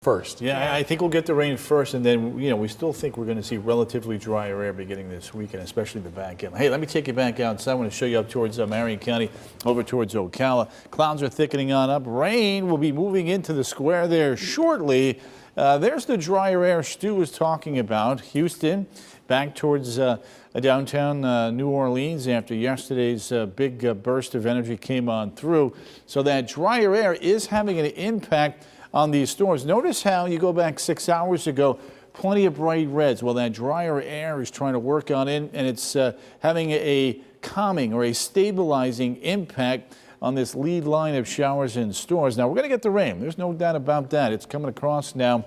first. Yeah, I think we'll get the rain first, and then, we still think we're going to see relatively drier air beginning this weekend, especially the back end. Hey, let me take you back outside. I want to show you up towards Marion County, over towards Ocala. Clouds are thickening on up. Rain will be moving into the square there shortly. There's the drier air Stu was talking about. Houston, back towards downtown New Orleans after yesterday's big burst of energy came on through. So that drier air is having an impact on these storms. Notice how you go back 6 hours ago, plenty of bright reds. Well, that drier air is trying to work on it, and it's having a calming or a stabilizing impact on this lead line of showers and storms. Now, we're going to get the rain. There's no doubt about that. It's coming across now,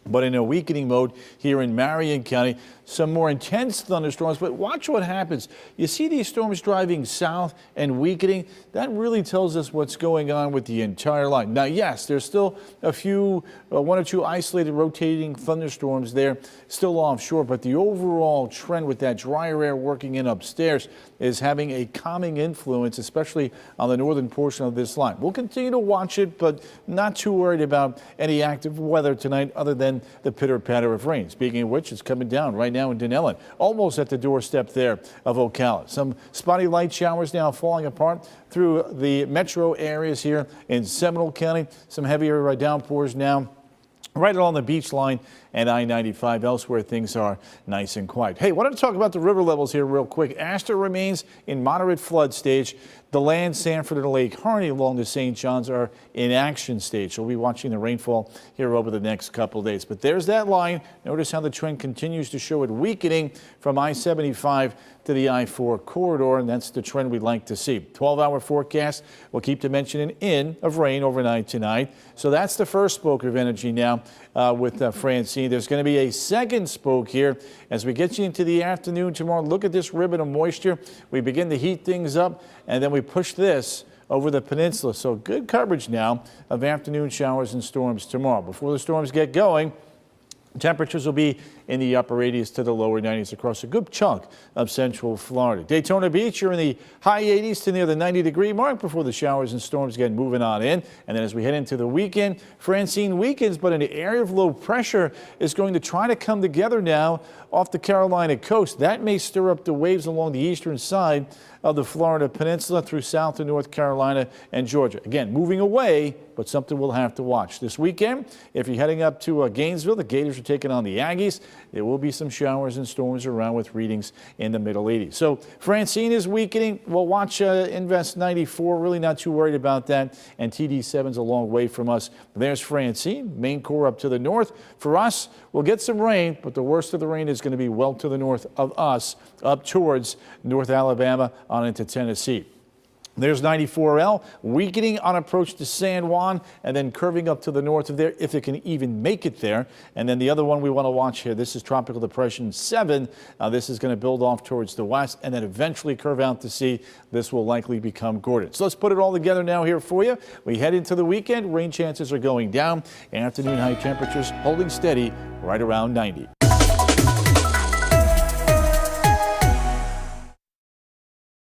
but in a weakening mode here in Marion County. Some more intense thunderstorms, but watch what happens. You see these storms driving south and weakening. That really tells us what's going on with the entire line. Now, yes, there's still a few, one or two isolated rotating thunderstorms there still offshore, but the overall trend with that drier air working in upstairs is having a calming influence, especially on the northern portion of this line. We'll continue to watch it, but not too worried about any active weather tonight other than the pitter-patter of rain. Speaking of which, it's coming down right now in Denellen, almost at the doorstep there of Ocala. Some spotty light showers now falling apart through the metro areas here in Seminole County. Some heavier downpours now right along the beach line and I-95. Elsewhere, things are nice and quiet. Hey, wanted to talk about the river levels here real quick. Astor remains in moderate flood stage. DeLand, Sanford, and Lake Harney along the St. Johns are in action stage. We'll be watching the rainfall here over the next couple of days. But there's that line. Notice how the trend continues to show it weakening from I-75 to the I-4 corridor, and that's the trend we'd like to see. 12-hour forecast will keep dimensioning in of rain overnight tonight. So that's the first spoke of energy now with Francine. There's going to be a second spoke here as we get you into the afternoon tomorrow. Look at this ribbon of moisture. We begin to heat things up, and then we push this over the peninsula. So good coverage now of afternoon showers and storms tomorrow. Before the storms get going, temperatures will be in the upper 80s to the lower 90s across a good chunk of central Florida. Daytona Beach, you're in the high 80s to near the 90-degree mark before the showers and storms get moving on in. And then as we head into the weekend, Francine weakens, but an area of low pressure is going to try to come together now off the Carolina coast. That may stir up the waves along the eastern side of the Florida Peninsula through South and North Carolina and Georgia. Again, moving away, but something we'll have to watch. This weekend, if you're heading up to Gainesville, the Gators are taking on the Aggies. There will be some showers and storms around with readings in the middle 80s. So Francine is weakening. We'll watch Invest 94. Really not too worried about that. And TD7's a long way from us. There's Francine, main core up to the north. For us, we'll get some rain, but the worst of the rain is going to be well to the north of us, up towards North Alabama on into Tennessee. There's 94L, weakening on approach to San Juan and then curving up to the north of there if it can even make it there. And then the other one we want to watch here, this is Tropical Depression 7. This is going to build off towards the west and then eventually curve out to sea. This will likely become Gordon. So let's put it all together now here for you. We head into the weekend. Rain chances are going down. Afternoon high temperatures holding steady right around 90.